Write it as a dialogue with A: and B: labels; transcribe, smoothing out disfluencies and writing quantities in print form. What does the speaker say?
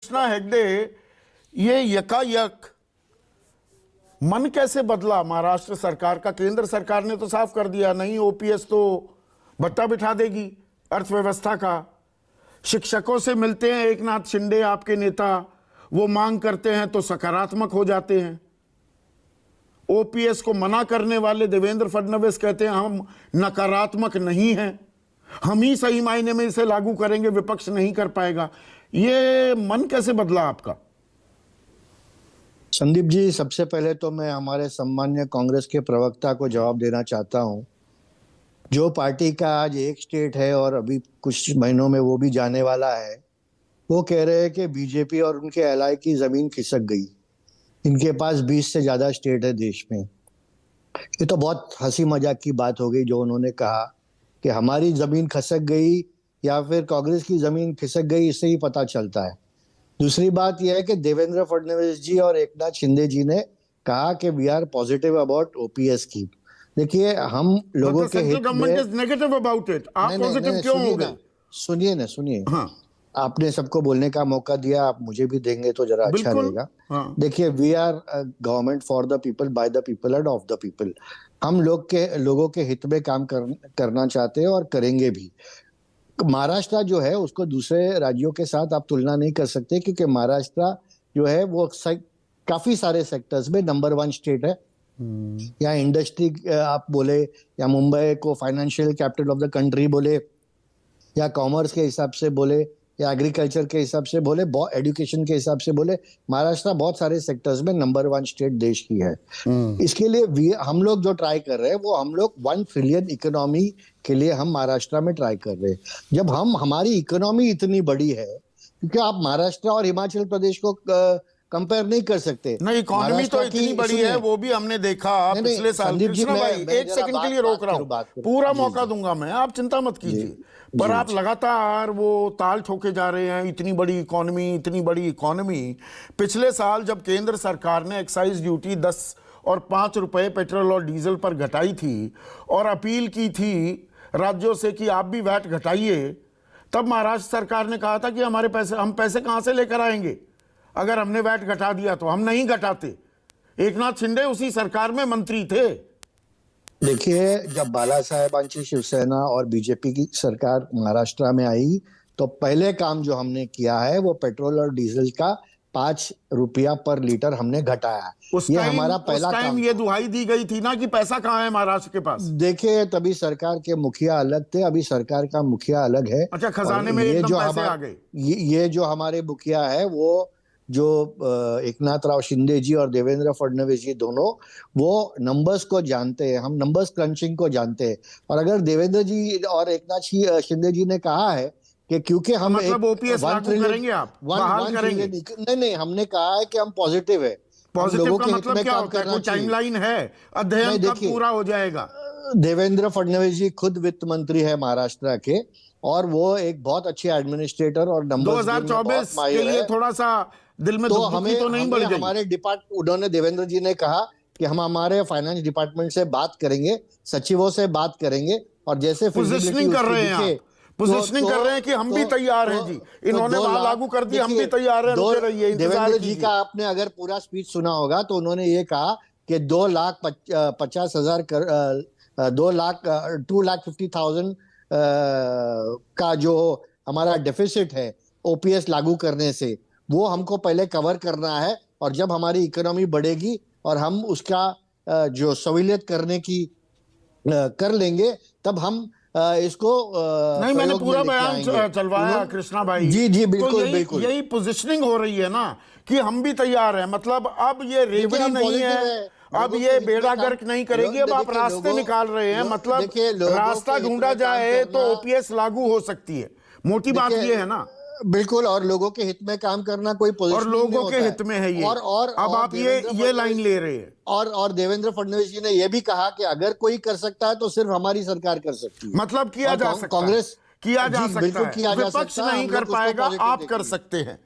A: कृष्णा हेगड़े, ये यकायक मन कैसे बदला महाराष्ट्र सरकार का? केंद्र सरकार ने तो साफ कर दिया नहीं, ओपीएस तो भट्टा बिठा देगी अर्थव्यवस्था का। शिक्षकों से मिलते हैं एक नाथ शिंदे आपके नेता, वो मांग करते हैं तो सकारात्मक हो जाते हैं। ओपीएस को मना करने वाले देवेंद्र फडणवीस कहते हैं हम नकारात्मक नहीं हैं, हम ही सही मायने में इसे लागू करेंगे, विपक्ष नहीं कर पाएगा। ये मन कैसे बदला आपका?
B: संदीप जी, सबसे पहले तो मैं हमारे सम्मान्य कांग्रेस के प्रवक्ता को जवाब देना चाहता हूं। जो पार्टी का आज एक स्टेट है और अभी कुछ महीनों में वो भी जाने वाला है, वो कह रहे हैं कि बीजेपी और उनके एलाई की जमीन खिसक गई। इनके पास 20 से ज्यादा स्टेट है देश में। ये तो बहुत हंसी मजाक की बात हो गई जो उन्होंने कहा कि हमारी जमीन खिसक गई या फिर कांग्रेस की जमीन खिसक गई, इससे ही पता चलता है। दूसरी बात यह है कि देवेंद्र फडणवीस जी और एकनाथ शिंदे जी ने कहा कि we are positive about OPS की। देखिए, हम लोगों के हित में
A: नेगेटिव अबाउट इट, आप पॉजिटिव क्यों हो गए?
B: सुनिए।
A: हाँ,
B: आपने सबको बोलने का मौका दिया, आप मुझे भी देंगे तो जरा अच्छा रहेगा।
A: हाँ।
B: देखिए, we are government for the people, by the people and of the people. हम लोगों के हित में काम करना चाहते हैं और करेंगे भी। महाराष्ट्र जो है उसको दूसरे राज्यों के साथ आप तुलना नहीं कर सकते, क्योंकि महाराष्ट्र जो है वो काफी सारे सेक्टर्स में नंबर 1 स्टेट है। या इंडस्ट्री आप बोले, या मुंबई को financial capital of the country बोले, या कॉमर्स के हिसाब से बोले, या एग्रीकल्चर के हिसाब से बोले, एजुकेशन के हिसाब से बोले, महाराष्ट्र बहुत सारे सेक्टर्स में नंबर 1 स्टेट देश की है। इसके लिए हम लोग जो ट्राई कर रहे हैं वो हम लोग 1 ट्रिलियन इकोनॉमी के लिए हम महाराष्ट्र में ट्राई कर रहे हैं। जब हमारी इकोनॉमी इतनी बड़ी है, क्योंकि आप महाराष्ट्र और हिमाचल प्रदेश को कंपेयर नहीं कर सकते।
A: नहीं, इकोनॉमी तो इतनी बड़ी है, वो भी हमने देखा पिछले साल। कृष्णा भाई, एक सेकंड के लिए रोक रहा हूँ, पूरा मौका दूंगा मैं, आप चिंता मत कीजिए। पर आप लगातार वो ताल ठोके जा रहे हैं, इतनी बड़ी इकोनॉमी। पिछले साल जब केंद्र सरकार ने एक्साइज ड्यूटी 10 और 5 रुपए पेट्रोल और डीजल पर घटाई थी और अपील की थी राज्यों से कि आप भी वैट घटाइए, तब महाराष्ट्र सरकार ने कहा था कि हम पैसे कहां से लेकर आएंगे? अगर हमने वैट घटा दिया तो हम नहीं घटाते। एकनाथ शिंदे उसी सरकार में मंत्री थे।
B: देखिए, जब बाला साहेबांची शिवसेना और बीजेपी की सरकार महाराष्ट्र में आई तो पहले काम जो हमने किया है वो पेट्रोल और डीजल का 5 रुपया पर लीटर हमने घटाया। ये हमारा पहला काम।
A: ये दुहाई दी गई थी ना कि पैसा कहाँ है महाराष्ट्र के पास।
B: देखिए, तभी सरकार के मुखिया अलग थे, अभी सरकार का मुखिया अलग है।
A: अच्छा, खजाने में एकदम पैसे आ गए।
B: ये जो हमारे मुखिया है वो जो एकनाथ राव शिंदे जी और देवेंद्र फडणवीस जी दोनों, वो नंबर्स को जानते हैं। हम नंबर्स क्रंचिंग को जानते हैं। और अगर देवेंद्र जी और एकनाथ शिंदे जी ने कहा है कि क्योंकि हम
A: मतलब ओपीएस लागू करेंगे, आप बहाल करेंगे?
B: नहीं, हमने कहा है कि हम पॉजिटिव है।
A: पॉजिटिव का मतलब क्या होता है? कोई टाइमलाइन है? अध्ययन कब पूरा हो जाएगा?
B: देवेंद्र फडणवीस जी खुद वित्त मंत्री है महाराष्ट्र के, और वो एक बहुत अच्छे एडमिनिस्ट्रेटर और नंबर्स
A: 2024 के लिए थोड़ा सा दिल में दुखी तो नहीं बढ़ गई?
B: उन्होंने देवेंद्र जी ने कहा कि हम हमारे फाइनेंस डिपार्टमेंट से बात करेंगे, सचिवों से बात करेंगे, और जैसे
A: पोजिशनिंग कर रहे हैं, पोजिशनिंग कर रहे हैं कि हम भी तैयार हैं जी। इन्होंने वहां लागू कर दिया, हम भी तैयार हैं, रुके रहिए,
B: देवेंद्र जी का आपने अगर पूरा स्पीच सुना होगा तो उन्होंने ये कहा कि 2,50,000 का जो हमारा डेफिसिट है ओपीएस लागू करने से, वो हमको पहले कवर करना है। और जब हमारी इकोनॉमी बढ़ेगी और हम उसका जो सहूलियत करने की कर लेंगे, तब हम इसको
A: नहीं, मैंने पूरा बयान चलवाया कृष्णा भाई।
B: जी बिल्कुल,
A: तो
B: बिल्कुल
A: यही पोजिशनिंग हो रही है ना कि हम भी तैयार हैं। मतलब अब ये रेवड़ी नहीं है, अब ये बेड़ा गर्क नहीं करेगी, अब आप रास्ते निकाल रहे हैं। मतलब रास्ता ढूंढा जाए तो ओपीएस लागू हो सकती है, मोटी बात ये है ना।
B: बिल्कुल, और लोगों के हित में काम करना कोई पोजीशन
A: और लोगों के हित में है ये। और अब आप ये लाइन ले रहे हैं।
B: और देवेंद्र फडणवीस जी ने यह भी कहा कि अगर कोई कर सकता है तो सिर्फ हमारी सरकार कर सकती है।
A: मतलब किया जा सकता है,
B: कांग्रेस
A: किया जा सकता है, विपक्ष नहीं कर पाएगा, आप कर सकते हैं।